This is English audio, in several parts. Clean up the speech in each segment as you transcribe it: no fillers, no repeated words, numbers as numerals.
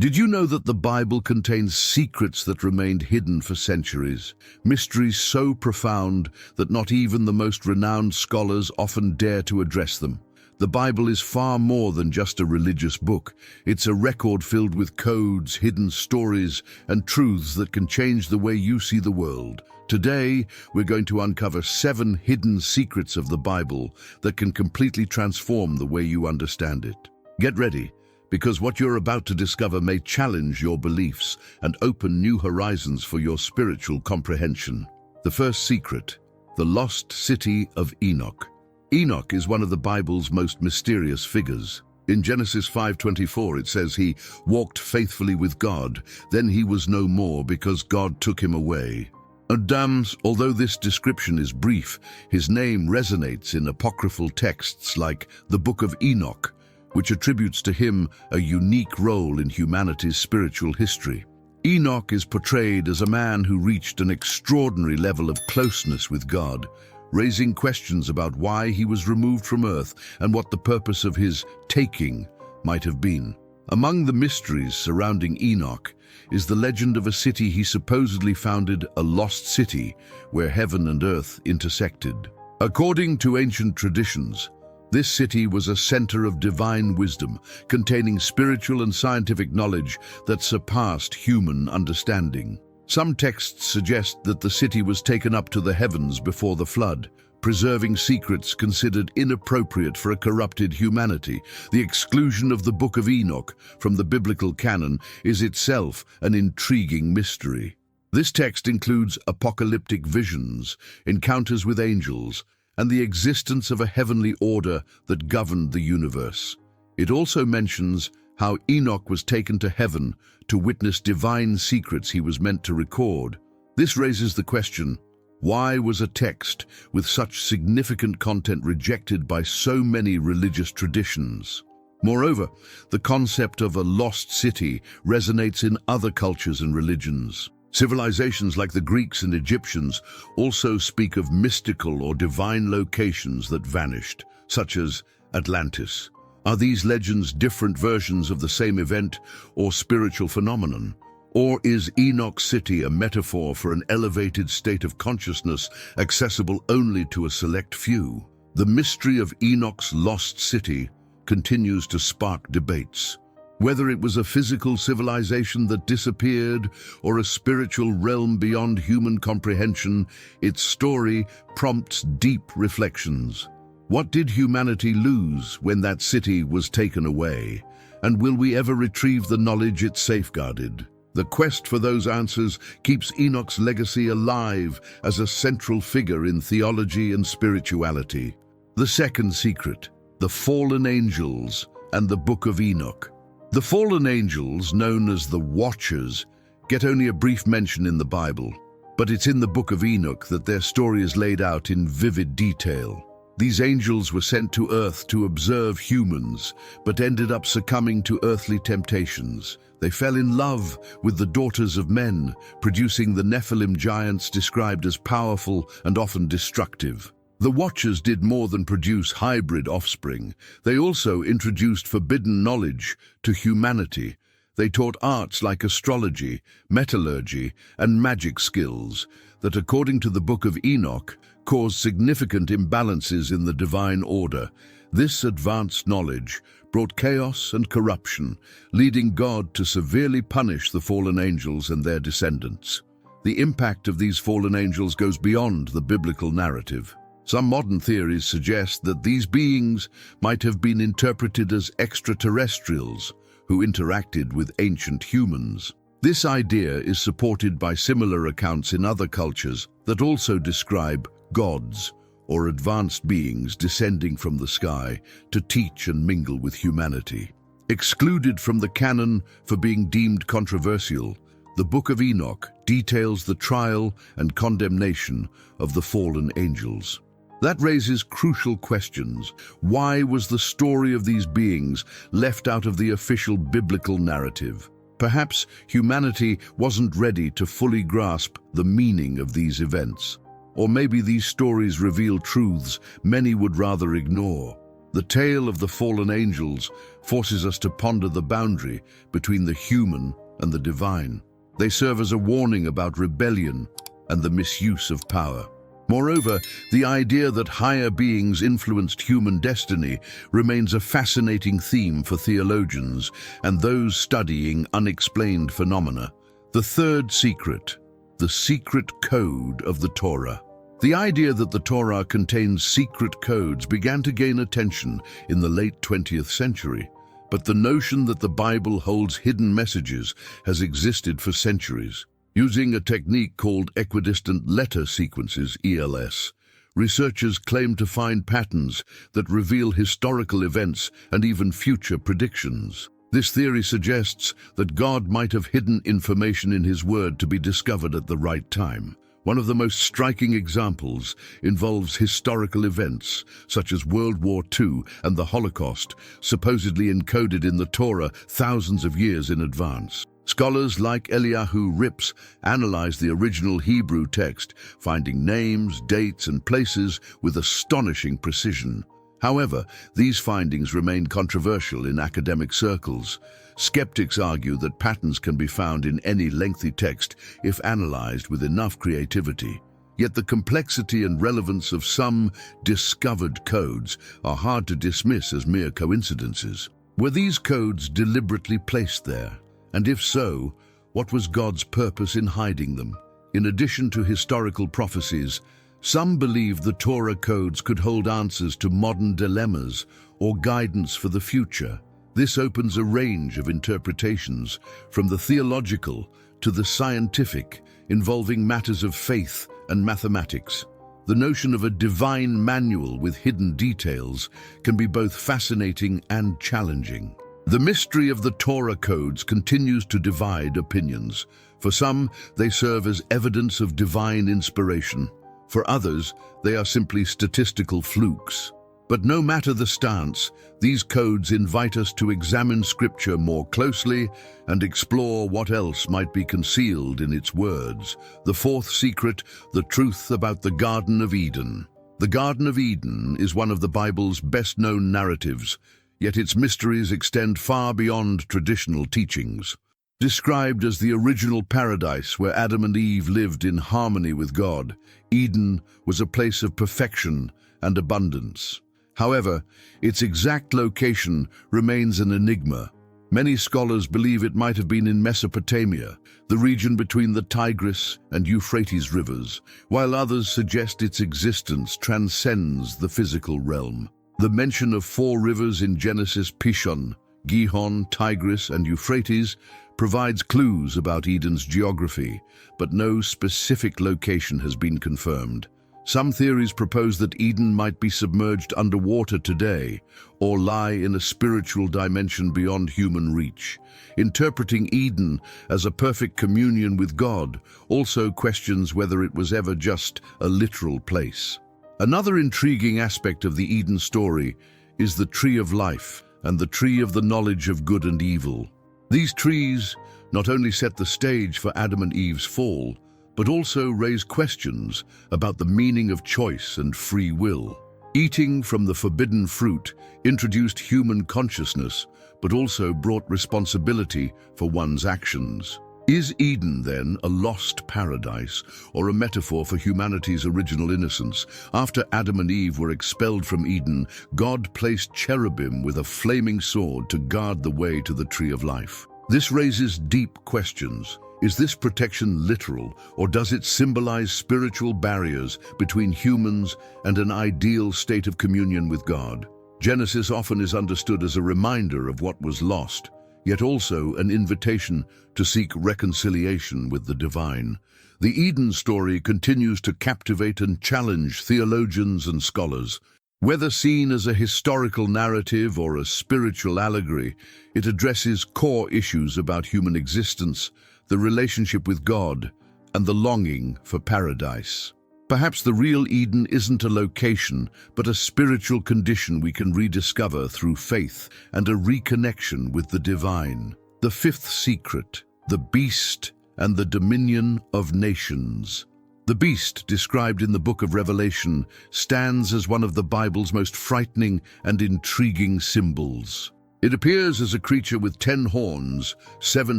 Did you know that the Bible contains secrets that remained hidden for centuries? Mysteries so profound that not even the most renowned scholars often dare to address them. The Bible is far more than just a religious book. It's a record filled with codes, hidden stories, and truths that can change the way you see the world. Today, we're going to uncover 7 hidden secrets of the Bible that can completely transform the way you understand it. Get ready, because what you're about to discover may challenge your beliefs and open new horizons for your spiritual comprehension. The first secret, the Lost City of Enoch. Enoch is one of the Bible's most mysterious figures. In Genesis 5:24 it says he walked faithfully with God, then he was no more because God took him away. Although this description is brief, his name resonates in apocryphal texts like the Book of Enoch, which attributes to him a unique role in humanity's spiritual history. Enoch is portrayed as a man who reached an extraordinary level of closeness with God, raising questions about why he was removed from earth and what the purpose of his taking might have been. Among the mysteries surrounding Enoch is the legend of a city he supposedly founded, a lost city where heaven and earth intersected. According to ancient traditions, this city was a center of divine wisdom, containing spiritual and scientific knowledge that surpassed human understanding. Some texts suggest that the city was taken up to the heavens before the flood, preserving secrets considered inappropriate for a corrupted humanity. The exclusion of the Book of Enoch from the biblical canon is itself an intriguing mystery. This text includes apocalyptic visions, encounters with angels, and the existence of a heavenly order that governed the universe. It also mentions how Enoch was taken to heaven to witness divine secrets he was meant to record. This raises the question, why was a text with such significant content rejected by so many religious traditions? Moreover, the concept of a lost city resonates in other cultures and religions. Civilizations like the Greeks and Egyptians also speak of mystical or divine locations that vanished, such as Atlantis. Are these legends different versions of the same event or spiritual phenomenon? Or is Enoch's city a metaphor for an elevated state of consciousness accessible only to a select few? The mystery of Enoch's lost city continues to spark debates. Whether it was a physical civilization that disappeared or a spiritual realm beyond human comprehension, its story prompts deep reflections. What did humanity lose when that city was taken away? And will we ever retrieve the knowledge it safeguarded? The quest for those answers keeps Enoch's legacy alive as a central figure in theology and spirituality. The second secret, the fallen angels and the Book of Enoch. The fallen angels, known as the Watchers, get only a brief mention in the Bible, but it's in the Book of Enoch that their story is laid out in vivid detail. These angels were sent to earth to observe humans, but ended up succumbing to earthly temptations. They fell in love with the daughters of men, producing the Nephilim giants described as powerful and often destructive. The Watchers did more than produce hybrid offspring. They also introduced forbidden knowledge to humanity. They taught arts like astrology, metallurgy, and magic skills that, according to the Book of Enoch, caused significant imbalances in the divine order. This advanced knowledge brought chaos and corruption, leading God to severely punish the fallen angels and their descendants. The impact of these fallen angels goes beyond the biblical narrative. Some modern theories suggest that these beings might have been interpreted as extraterrestrials who interacted with ancient humans. This idea is supported by similar accounts in other cultures that also describe gods or advanced beings descending from the sky to teach and mingle with humanity. Excluded from the canon for being deemed controversial, the Book of Enoch details the trial and condemnation of the fallen angels. That raises crucial questions. Why was the story of these beings left out of the official biblical narrative? Perhaps humanity wasn't ready to fully grasp the meaning of these events. Or maybe these stories reveal truths many would rather ignore. The tale of the fallen angels forces us to ponder the boundary between the human and the divine. They serve as a warning about rebellion and the misuse of power. Moreover, the idea that higher beings influenced human destiny remains a fascinating theme for theologians and those studying unexplained phenomena. The third secret, the secret code of the Torah. The idea that the Torah contains secret codes began to gain attention in the late 20th century, but the notion that the Bible holds hidden messages has existed for centuries. Using a technique called equidistant letter sequences, ELS, researchers claim to find patterns that reveal historical events and even future predictions. This theory suggests that God might have hidden information in His Word to be discovered at the right time. One of the most striking examples involves historical events, such as World War II and the Holocaust, supposedly encoded in the Torah thousands of years in advance. Scholars like Eliyahu Rips analyze the original Hebrew text, finding names, dates, and places with astonishing precision. However, these findings remain controversial in academic circles. Skeptics argue that patterns can be found in any lengthy text if analyzed with enough creativity. Yet the complexity and relevance of some discovered codes are hard to dismiss as mere coincidences. Were these codes deliberately placed there? And if so, what was God's purpose in hiding them? In addition to historical prophecies, some believe the Torah codes could hold answers to modern dilemmas or guidance for the future. This opens a range of interpretations, from the theological to the scientific, involving matters of faith and mathematics. The notion of a divine manual with hidden details can be both fascinating and challenging. The mystery of the Torah codes continues to divide opinions. For some, they serve as evidence of divine inspiration. For others, they are simply statistical flukes. But no matter the stance, these codes invite us to examine Scripture more closely and explore what else might be concealed in its words. The fourth secret, the truth about the Garden of Eden. The Garden of Eden is one of the Bible's best-known narratives, yet its mysteries extend far beyond traditional teachings. Described as the original paradise where Adam and Eve lived in harmony with God, Eden was a place of perfection and abundance. However, its exact location remains an enigma. Many scholars believe it might have been in Mesopotamia, the region between the Tigris and Euphrates rivers, while others suggest its existence transcends the physical realm. The mention of 4 rivers in Genesis, Pishon, Gihon, Tigris, and Euphrates, provides clues about Eden's geography, but no specific location has been confirmed. Some theories propose that Eden might be submerged underwater today, or lie in a spiritual dimension beyond human reach. Interpreting Eden as a perfect communion with God also questions whether it was ever just a literal place. Another intriguing aspect of the Eden story is the tree of life and the tree of the knowledge of good and evil. These trees not only set the stage for Adam and Eve's fall, but also raise questions about the meaning of choice and free will. Eating from the forbidden fruit introduced human consciousness, but also brought responsibility for one's actions. Is Eden, then, a lost paradise or a metaphor for humanity's original innocence? After Adam and Eve were expelled from Eden, God placed cherubim with a flaming sword to guard the way to the tree of life. This raises deep questions. Is this protection literal, or does it symbolize spiritual barriers between humans and an ideal state of communion with God? Genesis often is understood as a reminder of what was lost, yet also an invitation to seek reconciliation with the divine. The Eden story continues to captivate and challenge theologians and scholars. Whether seen as a historical narrative or a spiritual allegory, it addresses core issues about human existence, the relationship with God, and the longing for paradise. Perhaps the real Eden isn't a location, but a spiritual condition we can rediscover through faith and a reconnection with the divine. The fifth secret, the beast and the dominion of nations. The beast, described in the Book of Revelation, stands as one of the Bible's most frightening and intriguing symbols. It appears as a creature with 10 horns, 7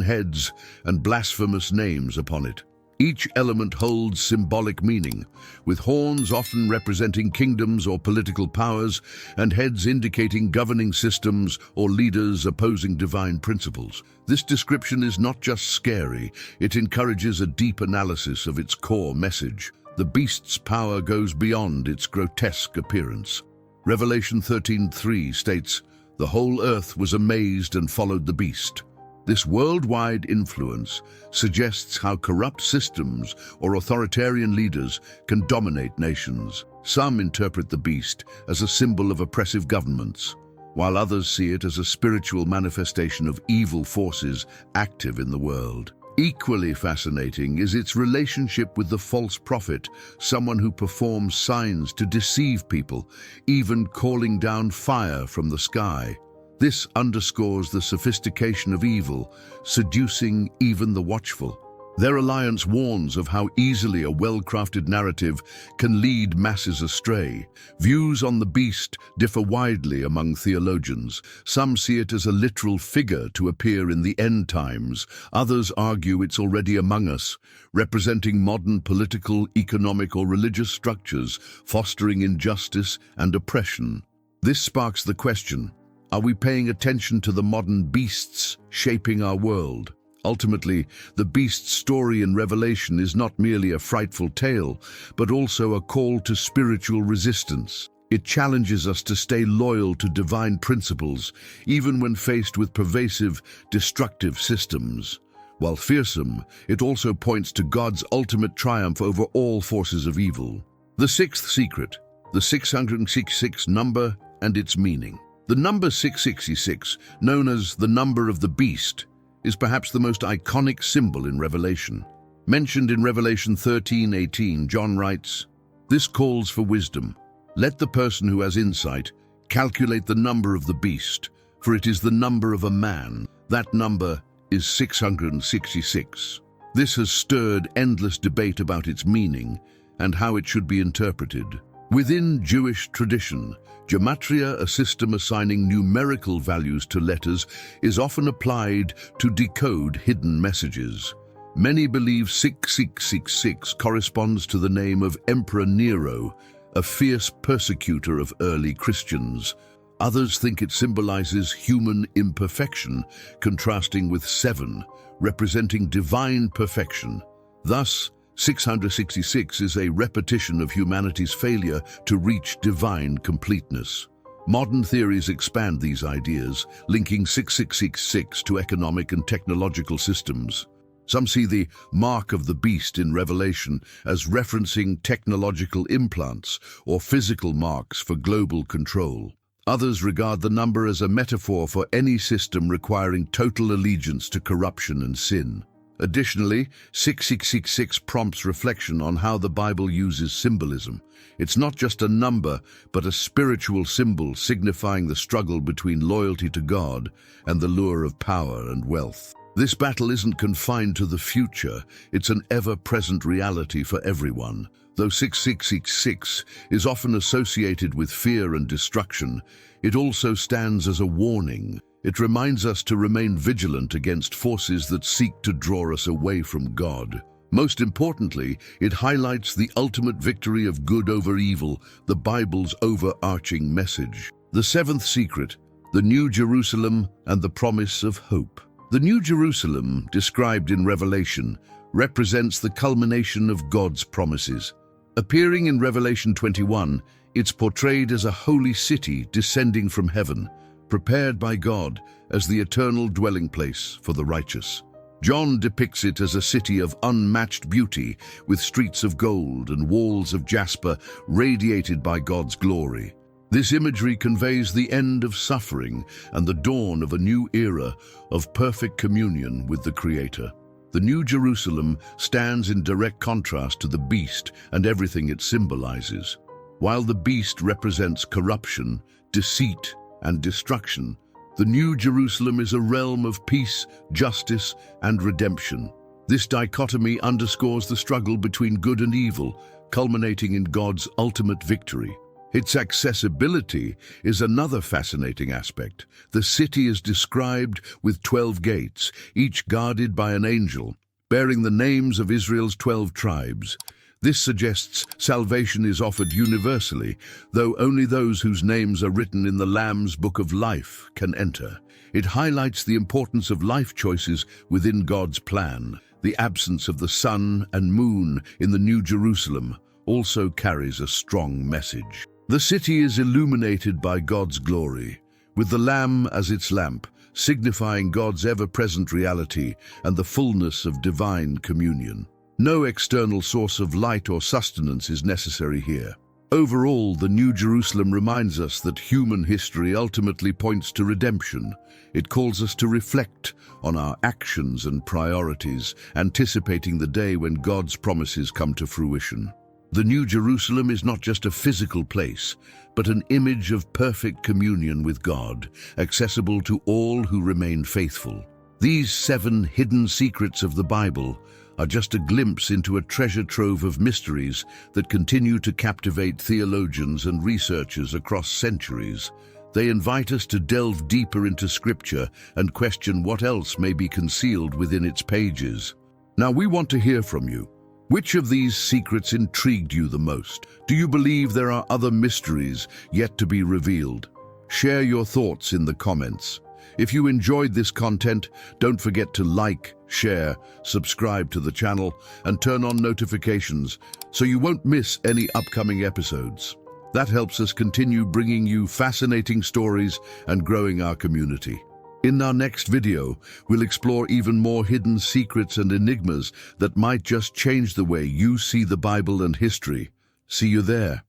heads, and blasphemous names upon it. Each element holds symbolic meaning, with horns often representing kingdoms or political powers, and heads indicating governing systems or leaders opposing divine principles. This description is not just scary, it encourages a deep analysis of its core message. The beast's power goes beyond its grotesque appearance. Revelation 13:3 states, "The whole earth was amazed and followed the beast." This worldwide influence suggests how corrupt systems or authoritarian leaders can dominate nations. Some interpret the beast as a symbol of oppressive governments, while others see it as a spiritual manifestation of evil forces active in the world. Equally fascinating is its relationship with the false prophet, someone who performs signs to deceive people, even calling down fire from the sky. This underscores the sophistication of evil, seducing even the watchful. Their alliance warns of how easily a well-crafted narrative can lead masses astray. Views on the beast differ widely among theologians. Some see it as a literal figure to appear in the end times. Others argue it's already among us, representing modern political, economic, or religious structures, fostering injustice and oppression. This sparks the question: are we paying attention to the modern beasts shaping our world? Ultimately, the beast's story in Revelation is not merely a frightful tale, but also a call to spiritual resistance. It challenges us to stay loyal to divine principles, even when faced with pervasive, destructive systems. While fearsome, it also points to God's ultimate triumph over all forces of evil. The sixth secret, the 666 number and its meaning. The number 666, known as the number of the beast, is perhaps the most iconic symbol in Revelation. Mentioned in Revelation 13:18, John writes, "This calls for wisdom. Let the person who has insight calculate the number of the beast, for it is the number of a man. That number is 666. This has stirred endless debate about its meaning and how it should be interpreted. Within Jewish tradition, gematria, a system assigning numerical values to letters, is often applied to decode hidden messages. Many believe 6666 corresponds to the name of Emperor Nero, a fierce persecutor of early Christians. Others think it symbolizes human imperfection, contrasting with 7, representing divine perfection. Thus, 666 is a repetition of humanity's failure to reach divine completeness. Modern theories expand these ideas, linking 6666 to economic and technological systems. Some see the mark of the beast in Revelation as referencing technological implants or physical marks for global control. Others regard the number as a metaphor for any system requiring total allegiance to corruption and sin. Additionally, 6666 prompts reflection on how the Bible uses symbolism. It's not just a number, but a spiritual symbol signifying the struggle between loyalty to God and the lure of power and wealth. This battle isn't confined to the future, it's an ever-present reality for everyone. Though 6666 is often associated with fear and destruction, it also stands as a warning. It reminds us to remain vigilant against forces that seek to draw us away from God. Most importantly, it highlights the ultimate victory of good over evil, the Bible's overarching message. The seventh secret, the New Jerusalem and the promise of hope. The New Jerusalem, described in Revelation, represents the culmination of God's promises. Appearing in Revelation 21, it's portrayed as a holy city descending from heaven, prepared by God as the eternal dwelling place for the righteous. John depicts it as a city of unmatched beauty, with streets of gold and walls of jasper radiated by God's glory. This imagery conveys the end of suffering and the dawn of a new era of perfect communion with the Creator. The New Jerusalem stands in direct contrast to the beast and everything it symbolizes. While the beast represents corruption, deceit, and destruction, the New Jerusalem is a realm of peace, justice, and redemption. This dichotomy underscores the struggle between good and evil, culminating in God's ultimate victory. Its accessibility is another fascinating aspect. The city is described with 12 gates, each guarded by an angel, bearing the names of Israel's 12 tribes. This suggests salvation is offered universally, though only those whose names are written in the Lamb's Book of Life can enter. It highlights the importance of life choices within God's plan. The absence of the sun and moon in the New Jerusalem also carries a strong message. The city is illuminated by God's glory, with the Lamb as its lamp, signifying God's ever-present reality and the fullness of divine communion. No external source of light or sustenance is necessary here. Overall, the New Jerusalem reminds us that human history ultimately points to redemption. It calls us to reflect on our actions and priorities, anticipating the day when God's promises come to fruition. The New Jerusalem is not just a physical place, but an image of perfect communion with God, accessible to all who remain faithful. These 7 hidden secrets of the Bible are just a glimpse into a treasure trove of mysteries that continue to captivate theologians and researchers across centuries. They invite us to delve deeper into Scripture and question what else may be concealed within its pages. Now, we want to hear from you. Which of these secrets intrigued you the most? Do you believe there are other mysteries yet to be revealed? Share your thoughts in the comments. If you enjoyed this content, don't forget to like, share, subscribe to the channel, and turn on notifications so you won't miss any upcoming episodes. That helps us continue bringing you fascinating stories and growing our community. In our next video, we'll explore even more hidden secrets and enigmas that might just change the way you see the Bible and history. See you there.